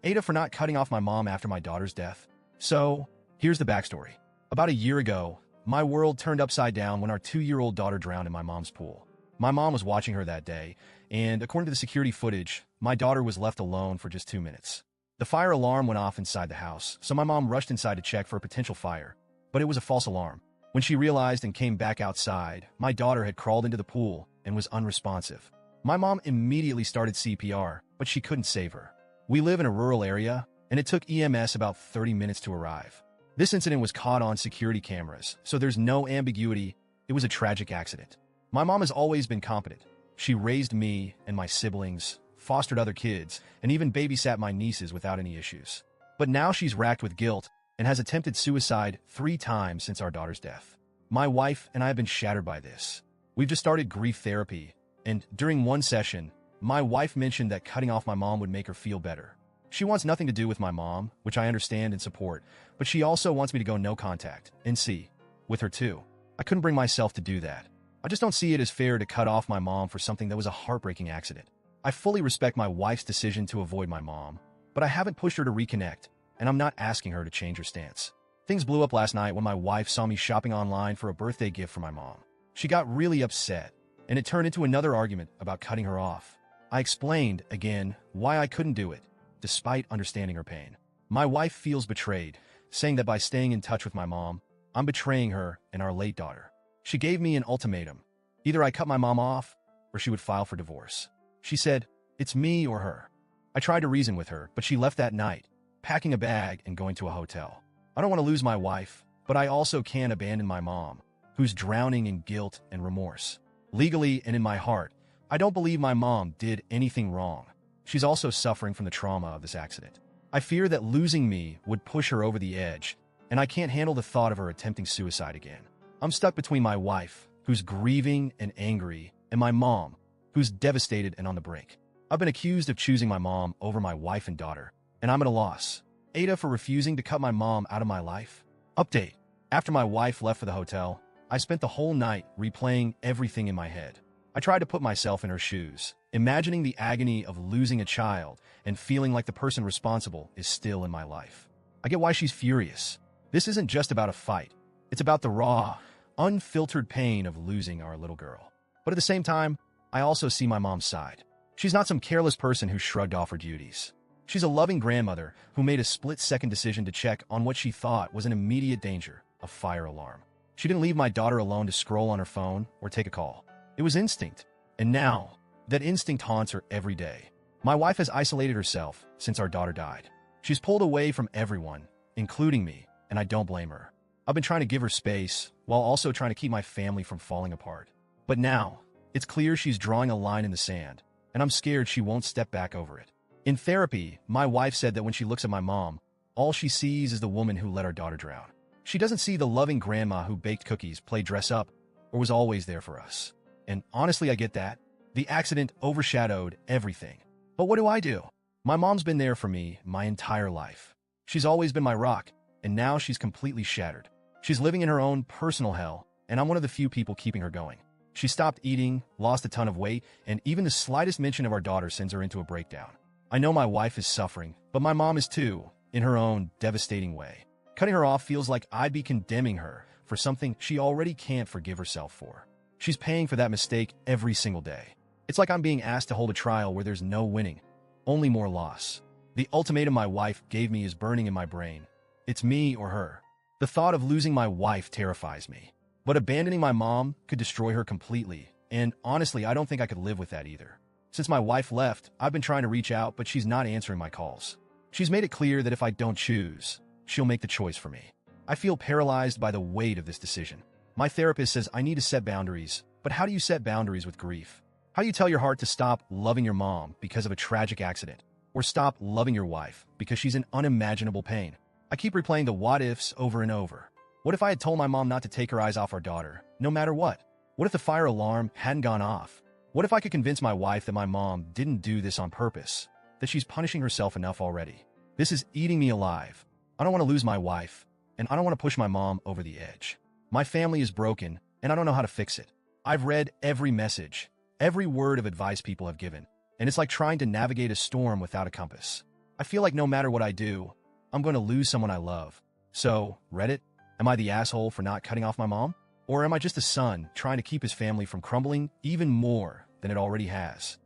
AITA for not cutting off my mom after my daughter's death. So, here's the backstory. About a year ago, my world turned upside down when our 2-year-old daughter drowned in my mom's pool. My mom was watching her that day, and according to the security footage, my daughter was left alone for just 2 minutes. The fire alarm went off inside the house, so my mom rushed inside to check for a potential fire, but it was a false alarm. When she realized and came back outside, my daughter had crawled into the pool and was unresponsive. My mom immediately started CPR, but she couldn't save her. We live in a rural area, and it took EMS about 30 minutes to arrive. This incident was caught on security cameras, so there's no ambiguity. It was a tragic accident. My mom has always been competent. She raised me and my siblings, fostered other kids, and even babysat my nieces without any issues. But now she's racked with guilt and has attempted suicide 3 times since our daughter's death. My wife and I have been shattered by this. We've just started grief therapy, and during one session, my wife mentioned that cutting off my mom would make her feel better. She wants nothing to do with my mom, which I understand and support, but she also wants me to go no contact, NC, with her too. I couldn't bring myself to do that. I just don't see it as fair to cut off my mom for something that was a heartbreaking accident. I fully respect my wife's decision to avoid my mom, but I haven't pushed her to reconnect, and I'm not asking her to change her stance. Things blew up last night when my wife saw me shopping online for a birthday gift for my mom. She got really upset, and it turned into another argument about cutting her off. I explained, again, why I couldn't do it, despite understanding her pain. My wife feels betrayed, saying that by staying in touch with my mom, I'm betraying her and our late daughter. She gave me an ultimatum. Either I cut my mom off, or she would file for divorce. She said, it's me or her. I tried to reason with her, but she left that night, packing a bag and going to a hotel. I don't want to lose my wife, but I also can't abandon my mom, who's drowning in guilt and remorse. Legally and in my heart, I don't believe my mom did anything wrong. She's also suffering from the trauma of this accident. I fear that losing me would push her over the edge, and I can't handle the thought of her attempting suicide again. I'm stuck between my wife, who's grieving and angry, and my mom, who's devastated and on the brink. I've been accused of choosing my mom over my wife and daughter, and I'm at a loss. AITA for refusing to cut my mom out of my life? Update. After my wife left for the hotel, I spent the whole night replaying everything in my head. I tried to put myself in her shoes, imagining the agony of losing a child and feeling like the person responsible is still in my life. I get why she's furious. This isn't just about a fight. It's about the raw, unfiltered pain of losing our little girl. But at the same time, I also see my mom's side. She's not some careless person who shrugged off her duties. She's a loving grandmother who made a split-second decision to check on what she thought was an immediate danger, a fire alarm. She didn't leave my daughter alone to scroll on her phone or take a call. It was instinct. And now, that instinct haunts her every day. My wife has isolated herself since our daughter died. She's pulled away from everyone, including me, and I don't blame her. I've been trying to give her space, while also trying to keep my family from falling apart. But now, it's clear she's drawing a line in the sand, and I'm scared she won't step back over it. In therapy, my wife said that when she looks at my mom, all she sees is the woman who let our daughter drown. She doesn't see the loving grandma who baked cookies, played dress-up, or was always there for us. And honestly, I get that. The accident overshadowed everything. But what do? My mom's been there for me my entire life. She's always been my rock, and now she's completely shattered. She's living in her own personal hell, and I'm one of the few people keeping her going. She stopped eating, lost a ton of weight, and even the slightest mention of our daughter sends her into a breakdown. I know my wife is suffering, but my mom is too, in her own devastating way. Cutting her off feels like I'd be condemning her for something she already can't forgive herself for. She's paying for that mistake every single day. It's like I'm being asked to hold a trial where there's no winning, only more loss. The ultimatum my wife gave me is burning in my brain. It's me or her. The thought of losing my wife terrifies me. But abandoning my mom could destroy her completely, and honestly, I don't think I could live with that either. Since my wife left, I've been trying to reach out, but she's not answering my calls. She's made it clear that if I don't choose, she'll make the choice for me. I feel paralyzed by the weight of this decision. My therapist says I need to set boundaries, but how do you set boundaries with grief? How do you tell your heart to stop loving your mom because of a tragic accident, or stop loving your wife because she's in unimaginable pain? I keep replaying the what-ifs over and over. What if I had told my mom not to take her eyes off our daughter, no matter what? What if the fire alarm hadn't gone off? What if I could convince my wife that my mom didn't do this on purpose, that she's punishing herself enough already? This is eating me alive. I don't want to lose my wife, and I don't want to push my mom over the edge. My family is broken, and I don't know how to fix it. I've read every message, every word of advice people have given, and it's like trying to navigate a storm without a compass. I feel like no matter what I do, I'm going to lose someone I love. So, Reddit, am I the asshole for not cutting off my mom? Or am I just a son trying to keep his family from crumbling even more than it already has?